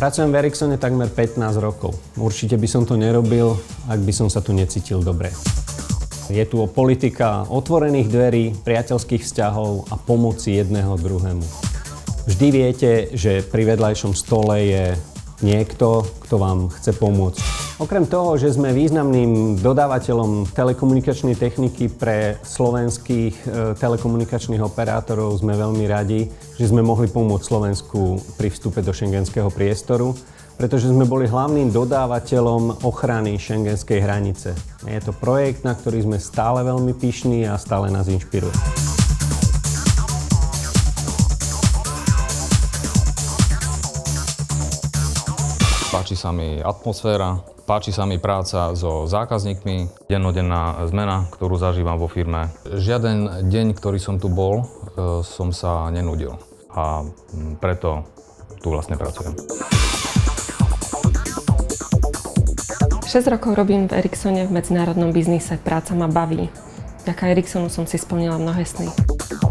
Pracujem v Ericssone takmer 15 rokov. Určite by som to nerobil, ak by som sa tu necítil dobre. Je tu politika otvorených dverí, priateľských vzťahov a pomoci jedného druhému. Vždy viete, že pri vedľajšom stole je niekto, kto vám chce pomôcť. Okrem toho, že sme významným dodávateľom telekomunikačnej techniky pre slovenských telekomunikačných operátorov, sme veľmi radi, že sme mohli pomôcť Slovensku pri vstupe do šengenského priestoru, pretože sme boli hlavným dodávateľom ochrany šengenskej hranice. Je to projekt, na ktorý sme stále veľmi pyšní a stále nás inšpiruje. Páči sa mi atmosféra, páči sa mi práca so zákazníkmi, dennodenná zmena, ktorú zažívam vo firme. Žiaden deň, ktorý som tu bol, som sa nenudil a preto tu vlastne pracujem. 6 rokov robím v Ericssone v medzinárodnom biznise. Práca ma baví. Vďaka Ericssonu som si splnila mnohé sny.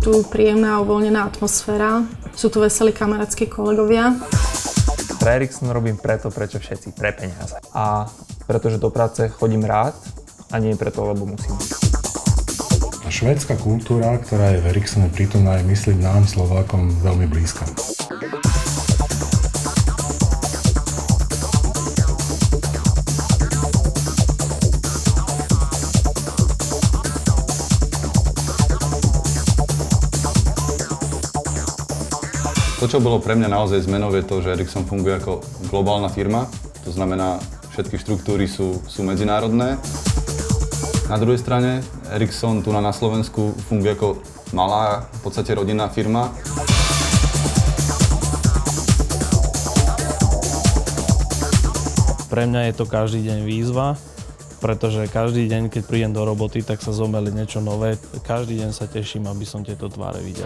Tu príjemná a uvoľnená atmosféra, sú tu veselí kamarátski kolegovia. Pre Ericsson robím preto, prečo všetci, pre peniaze. A pretože do práce chodím rád a nie preto, lebo musím. Švédska kultúra, ktorá je v Ericssone prítomná, je, myslím, nám, Slovákom, veľmi blízka. To, čo bolo pre mňa naozaj zmenou, je to, že Ericsson funguje ako globálna firma. To znamená, všetky štruktúry sú medzinárodné. Na druhej strane, Ericsson tu na Slovensku funguje ako malá, v podstate rodinná firma. Pre mňa je to každý deň výzva, pretože každý deň, keď prídem do roboty, tak sa zomeli niečo nové. Každý deň sa teším, aby som tieto tváre videl.